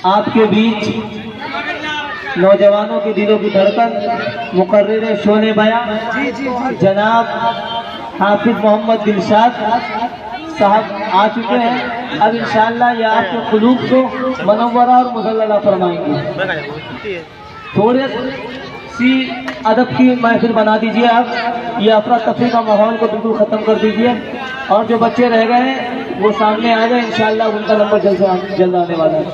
آپ کے بیچ نوجوانوں کے دلوں کی دھڑکن مقرر شعلے بیان جناب حافظ محمد دلشاد صاحب آ چکے ہیں. اب انشاءاللہ یہ آپ کے قلوب کو منورہ اور مذللہ فرمائیں گے. تھوڑے سی ادب کی محفل بنا دیجیے. آپ یہ افراتفری کا ماحول کو بالکل ختم کر دیجیے اور جو بچے رہ گئے ہیں وہ سامنے آ جائیں. انشاءاللہ ان کا نمبر جلد آنے والا ہے.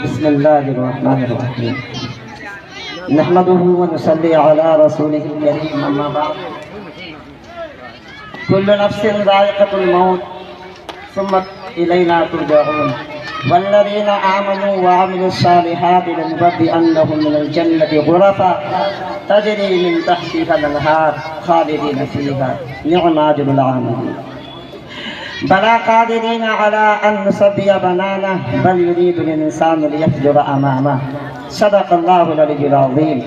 بسم اللہ الرحمن الرحیم نحمدہ ونصلی علی رسولہ الکریم اما بعد کل نفس ذائقۃ الموت ثم الینا ترجعون والذین آمنوا وعملوا الصالحات لنبوئنهم من الجنة غرفا تجری من تحتها الانہار خالدین فیہا نعم اجر العاملین بلا قادرین علی ان نصبی بنانہ بل یرید الانسان لیفجر امامہ. صدق اللہ العلی العظیم.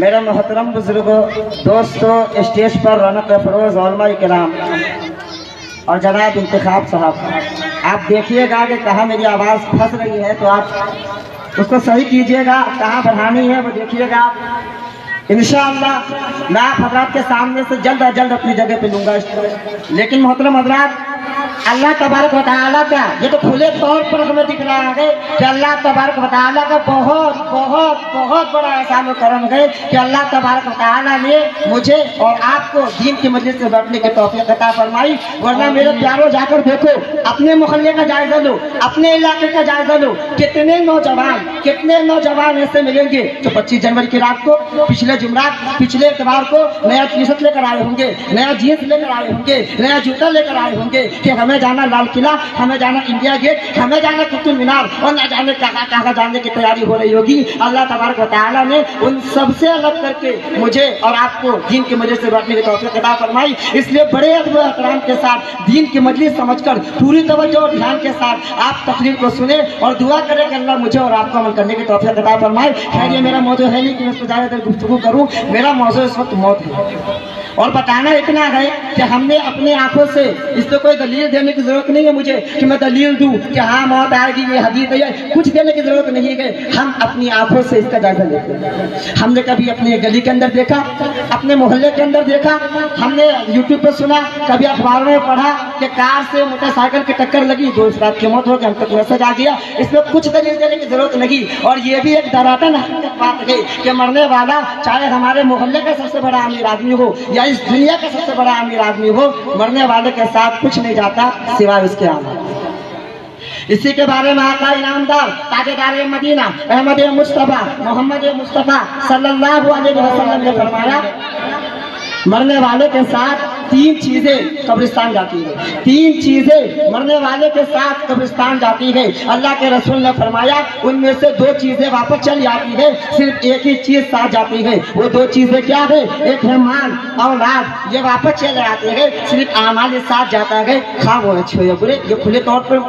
میرے محترم بزرگوں، دوستوں، اسٹیج پر رونق افروز علماء کرام اور جناب انتخاب صاحب، آپ دیکھیے گا کہ کہاں میری آواز پھنس رہی ہے تو آپ اس کو صحیح کیجیے گا. کہاں بڑھانی ہے وہ دیکھیے گا. انشاءاللہ میں آپ حضرات کے سامنے سے جلد از جلد اپنی جگہ پہ لوں گا. لیکن محترم حضرات، اللہ تبارک و تعالیٰ کا یہ تو کھلے طور پر ہمیں دکھ رہا ہے کہ اللہ تبارک و تعالیٰ کا بہت بہت بہت بڑا احسان و کرم ہے کہ اللہ تبارک و تعالیٰ نے مجھے اور آپ کو دین کی مجلس سے بیٹھنے کی توفیق عطا فرمائی. ورنہ میرے پیاروں، جا کر دیکھو، اپنے محلے کا جائزہ لو، اپنے علاقے کا جائزہ لو. کتنے نوجوان ایسے ملیں گے جو 25 جنوری کی رات کو، پچھلے جمعرات، پچھلے اتوار کو نیا ٹی شرٹ لے کر آئے ہوں گے، نیا جینس لے کر آئے ہوں گے، نیا جوتا لے کر آئے ہوں گے کہ ہمیں جانا لال قلعہ، ہمیں جانا انڈیا گیٹ، ہمیں جانا قطب مینار، اور نہ جانے کہاں کہاں جانے کی تیاری ہو رہی ہوگی. اللہ تبارک و تعالیٰ نے ان سب سے الگ کر کے مجھے اور آپ کو دین کی مجلس سے بیٹھنے کی توفیق عطا فرمائی. اس لیے بڑے ادب و احترام کے ساتھ دین کی مجلس سمجھ کر پوری توجہ اور دھیان کے ساتھ آپ تقریر کو سنیں اور دعا کریں کہ اللہ مجھے اور آپ کو عمل کرنے کی توفیق عطا فرمائے. خیر، یہ میرا موضوع ہے نہیں کہ میں اس پہ زیادہ دیر گفتگو کروں. میرا موضوع اس وقت موت ہے اور بتانا اتنا ہے کہ ہم نے اپنی آنکھوں سے، اس پہ کوئی دلیل دینے کی ضرورت نہیں ہے مجھے کہ میں دلیل دوں کہ ہاں موت آئے گی، یہ حدیث ہے، کچھ دینے کی ضرورت نہیں ہے. ہم اپنی آنکھوں سے اس کا جائزہ لیتے ہیں. ہم نے کبھی اپنے گلی کے اندر دیکھا، اپنے محلے کے اندر دیکھا، ہم نے یوٹیوب پہ سنا، کبھی اخباروں میں پڑھا کہ کار سے موٹر سائیکل کی ٹکر لگی، 2 افراد کی موت ہو گئی، ہم تک میسج آ گیا. اس میں کچھ دلیل دینے کی ضرورت نہیں. اور یہ بھی ایک دراطن حقیقت بات ہے کہ مرنے والا چاہے ہمارے محلے کا سب سے بڑا امیر آدمی ہو یا اس دنیا کا سب سے بڑا امیر آدمی ہو، مرنے والے کے ساتھ کچھ نہیں جاتا سوائے اس کے آمد. اسی کے بارے میں آقا انعامدار تاجدار مدینہ احمد مصطفیٰ محمد مصطفیٰ صلی اللہ علیہ وسلم نے فرمایا، مرنے والے کے ساتھ 3 چیزیں قبرستان جاتی ہے. 3 چیزیں مرنے والے کے ساتھ قبرستان جاتی ہے. اللہ کے رسول نے فرمایا ان میں سے 2 چیزیں واپس چلی جاتی ہے، صرف ایک ہی چیز ساتھ جاتی ہے. وہ 2 چیزیں کیا ہے؟ ایک ہے مال، اولاد، یہ واپس چلے آتے ہیں، صرف اعمال ساتھ جاتا ہے، خواہ وہ اچھے یا برے. یہ کھلے طور پر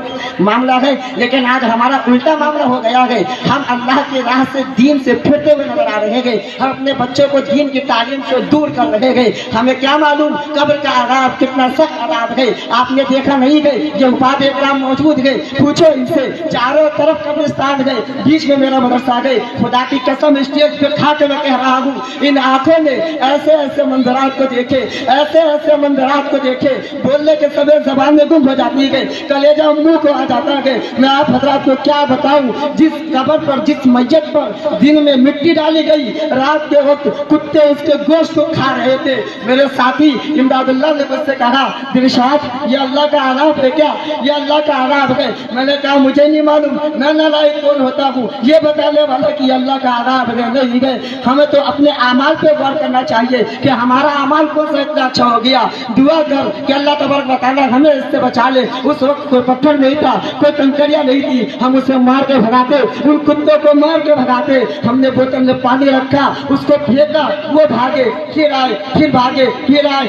معاملہ ہے. لیکن آج ہمارا الٹا معاملہ ہو گیا ہے. ہم اللہ کی راہ سے، دین سے پھرتے ہوئے نظر آ رہے ہیں. ہم اپنے بچوں کو دین کی تعلیم سے دور کر رہے ہیں. ہمیں کیا معلوم قبر کا عذاب کتنا سخت عذاب ہے. آپ نے دیکھا نہیں ہے، یہ حفاظ اکرام موجود ہے، پوچھو ان سے. چاروں طرف قبرستان ہے، بیچ میں میرا مدرسہ ہے. خدا کی قسم اسٹیج پہ کھا کے میں کہہ رہا ہوں، ان آنکھوں نے ایسے ایسے منظرات کو دیکھے، ایسے ایسے منظرات کو دیکھے، بولنے کے سبب زبان میں گم ہو جاتی ہے، کلیجہ منہ کو آ جاتا ہے. میں آپ حضرات کو کیا بتاؤں، جس قبر پر، جس میت پر دن میں مٹی ڈالی گئی، رات کے وقت کتے اس کے گوشت کو کھا رہے تھے. میرے ساتھی امداد اللہ نے مجھ سے کہا، دلشاد یہ اللہ کا عذاب ہے کیا؟ یہ اللہ کا عذاب ہے. میں نے کہا مجھے نہیں معلوم، میں نالائق کون ہوتا ہوں یہ بتانے والا کہ یہ اللہ کا عذاب ہے نہیں ہے. ہمیں تو اپنے اعمال پہ غور کرنا چاہیے کہ ہمارا اعمال کون سا اتنا اچھا ہو گیا. دعا کر کہ اللہ تبارک و تعالیٰ ہمیں اس سے بچا لے. اس وقت کوئی پتھر نہیں تھا، کوئی کنکریاں نہیں تھی، ہم اسے مار کے بھگاتے، ان کتوں کو مار کے بھگاتے. ہم نے بوتل میں پانی رکھا، اس کو پھینکا، وہ بھاگے، پھر آئے، پھر بھاگے، پھر آئے،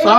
100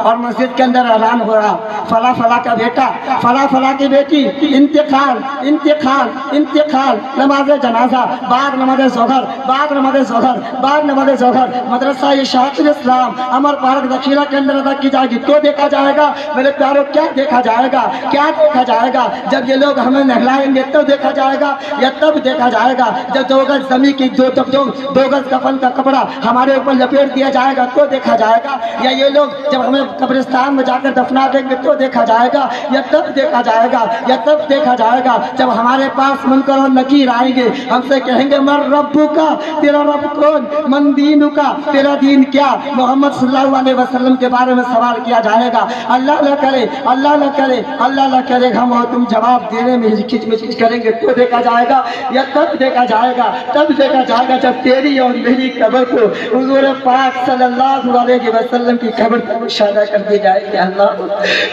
اور مسجد کے اندر اعلان ہو رہا فلاں فلاں کا بیٹا فلاں فلاں کی بیٹی انتقال انتقال انتقال نماز جنازہ بعد نماز ظہر بعد نماز ظہر بعد نماز ظہر مدرسہ اشاعت الاسلام امر پارک دکھیلا کے اندر ادا کی جائے گی تو دیکھا جائے گا میرے پیاروں کیا دیکھا جائے گا کیا دیکھا جائے گا جب یہ لوگ ہمیں نہلائیں گے تب دیکھا جائے گا یا تب دیکھا جائے گا جب 2 گز زمین کی 2 گز کفن کا کپڑا ہمارے اوپر لپیٹ دیا جائے گا تو دیکھا جائے گا یا یہ لوگ جب ہمیں قبرستان میں جا کر دفنا دیں گے تو دیکھا جائے گا یا تب دیکھا جائے گا یا تب دیکھا جائے گا جب ہمارے پاس منکر اور نکیر آئیں گے ہم سے کہیں گے من ربو کا تیرا رب کون من دینو کا تیرا دین کیا محمد صلی اللہ علیہ وسلم کے بارے میں سوال کیا جائے گا اللہ نہ کرے اللہ نہ کرے اللہ نہ کرے ہم اور تم جواب دینے میں ہچکچ مچکچ کریں گے تو دیکھا جائے گا یا تب دیکھا جائے گا تب دیکھا جائے گا جب تیری اور میری قبر کو حضور پاک صلی اللہ علیہ وسلم کی قبر کو کشادہ کر دی جائے گی اللہ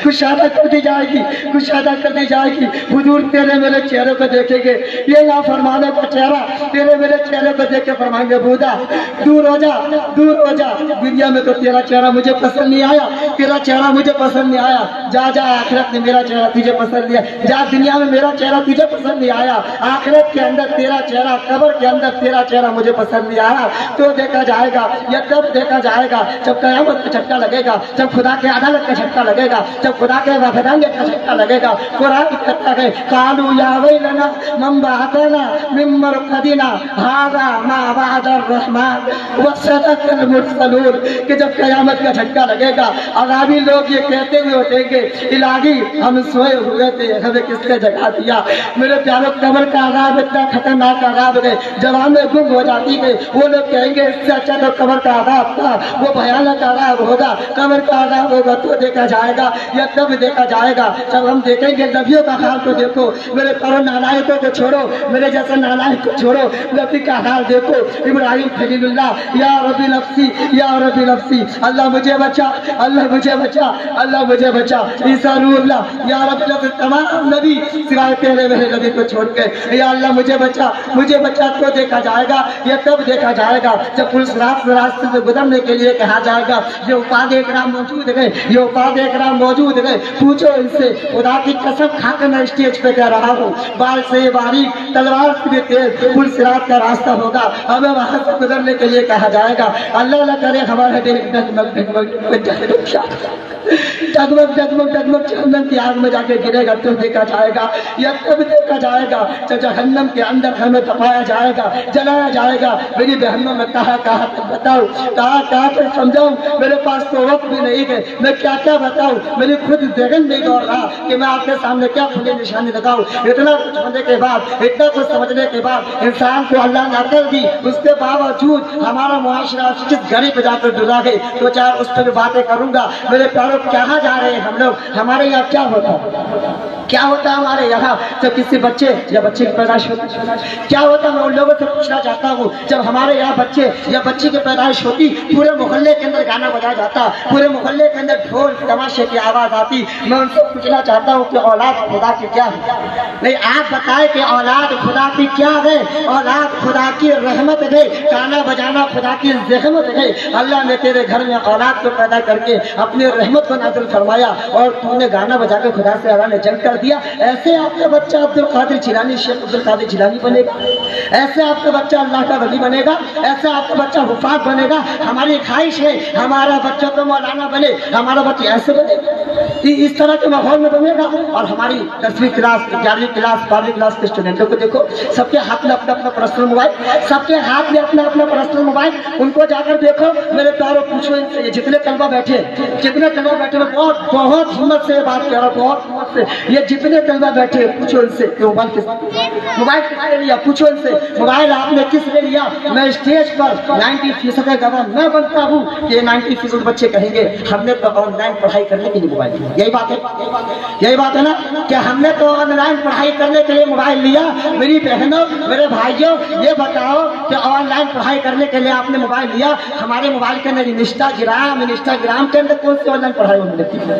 کشادہ کر دی جائے گی کشادہ کر دی جائے گی حضور تیرے میرے چہرے کو دیکھیں گے یہ نافرمانوں کا چہرہ تیرے میرے چہرے کو دیکھ کے فرمائیں گے بودا دور ہو جا دنیا میں تو تیرا چہرہ مجھے پسند نہیں آیا تیرا چہرہ مجھے پسند نہیں آیا جا آخرت میں میرا چہرہ تجھے پسند نہیں آیا جا دنیا میں میرا چہرہ تجھے پسند نہیں آیا آخرت کے اندر تیرا چہرہ قبر کے اندر تیرا چہرہ مجھے پسند نہیں آیا تو دیکھا جائے گا یا تب دیکھا جائے گا جب قیامت کا جھٹکا لگے گا جب خدا کے عدالت کا جھٹکا لگے گا جب خدا کے وفدانگے کا جھٹکا لگے گا قرآن کہتا ہے قالوا یا ویلنا من بعثنا من مرقدنا هذا ما وعد الرحمن وصدق المرسلون کہ جب قیامت کا جھٹکا لگے گا عذابی لوگ یہ کہتے ہوئے اٹھیں گے الہی ہم سوئے ہوئے تھے ہمیں کس نے جگا دیا میرے پیاروں قبر کا عذاب اتنا خطرناک عذاب ہے جوانیں گم ہو جاتی ہے وہ لوگ کہیں گے اس سے اچھا تو قبر کا عذاب تھا وہ بھیانک عذاب ہوگا قبر کا عذاب ہوگا تو دیکھا جائے گا یا تب دیکھا جائے گا جب ہم دیکھیں گے نبیوں کا حال تو دیکھو میرے پیاروں نالائکوں کو چھوڑو میرے جیسے نالائک کو چھوڑو نبی کا حال دیکھو ابراہیم خلیل اللہ یا ربی نفسی یا ربی نفسی اللہ مجھے بچا اللہ مجھے بچا اللہ مجھے بچا عیسیٰ روح اللہ یا رب نفسی تمام نبی سوائے تیرے میرے نبی کو چھوڑ کے یا اللہ مجھے بچا تو دیکھا جائے گا یا تب دیکھا جائے گا جب پولیس راستے سے گزرنے کے لیے کہا جائے گا یہ اپادھے کرام موجود ہے یہ اپادھے کرام موجود ہے پوچھو ان سے خدا کی قسم کھا کر میں اسٹیج پہ کہہ رہا ہوں بال سے باریک تلوار سے بھی تیز پولیس رات کا راستہ ہوگا ہمیں وہاں سے گزرنے کے لیے کہا جائے گا اللہ نہ کرے ہمارے ڈگمگ جہنم کی آگ میں جا کے گرے گا تو دیکھا جائے گا یا تب دیکھا جائے گا جب جہنم کے اندر ہمیں دفایا جائے گا جلایا جائے گا میری بہنوں میں کہاں تک بتاؤں کہاں تک سمجھاؤں میرے پاس تو وقت بھی نہیں ہے میں کیا بتاؤں میری خود ذہن نہیں دوڑ رہا کہ میں آپ کے سامنے کیا کھلی نشانی لگاؤں اتنا کچھ ہونے کے بعد اتنا کچھ سمجھنے کے بعد انسان کو اللہ نے عقل دی اس کے باوجود ہمارا معاشرہ جس گھڑی پہ جا کر ڈلا ہے تو چاہے اس پہ بھی باتیں کروں گا میرے پیاروں کہاں جا رہے ہیں ہم لوگ ہمارے یہاں کیا ہوتا ہے ہمارے یہاں جب کسی بچے یا بچے کی پیدائش ہوتی کیا ہوتا ہے میں ان لوگوں سے پوچھنا چاہتا ہوں جب ہمارے یہاں بچے یا بچی کی پیدائش ہوتی پورے محلے کے اندر گانا بجایا جاتا پورے محلے کے اندر ڈھول تماشے کی آواز آتی میں ان سے پوچھنا چاہتا ہوں کہ اولاد خدا کی کیا ہے نہیں آپ بتائیں کہ اولاد خدا کی کیا ہے اولاد خدا کی رحمت ہے گانا بجانا خدا کی زحمت ہے اللہ نے تیرے گھر میں اولاد کو پیدا کر کے اپنی رحمت کو نازل فرمایا اور تو نے گانا بجا کے خدا سے اللہ نے جنگ کر دیا ایسے آپ کا بچہ عبد القادر جیلانی شیخ عبد القادر جیلانی بنے گا ایسے آپ کا بچہ اللہ کا ولی بنے گا ایسے آپ کا بچہ حفاظ بنے گا ہماری خواہش ہے ہمارا بچہ تو مولانا بنے ہمارا بچہ ایسے بنے گا اس طرح کے ماحول میں بنے گا اور ہماری 10ویں کلاس 11ویں کلاس 12ویں کلاس کے اسٹوڈنٹوں کو دیکھو سب کے ہاتھ میں اپنا اپنا پرسنل موبائل سب کے ہاتھ میں اپنا اپنا پرسنل موبائل ان کو جا کر دیکھو میرے پیاروں پوچھو ان سے جتنے طلبہ بیٹھے میں بہت ہمت سے بات کر رہا ہوں بہت ہمت سے یہ جتنے طلبہ بیٹھے پوچھو ان سے کہ موبائل کس نے لیا پوچھو ان سے موبائل آپ نے کس نے لیا میں اسٹیج پر 90% گواہ میں بنتا ہوں کہ 90% بچے کہیں گے ہم نے تو آن لائن پڑھائی کرنے کے لیے موبائل لیا یہی بات ہے نا کہ ہم نے تو آن لائن پڑھائی کرنے کے لیے موبائل لیا میری بہنوں میرے بھائیوں یہ بتاؤ کہ آن لائن پڑھائی کرنے کے لیے آپ نے موبائل لیا ہمارے موبائل کے اندر انسٹاگرام کے اندر کون سی آن لائن پڑھائی ہونے لگتی ہے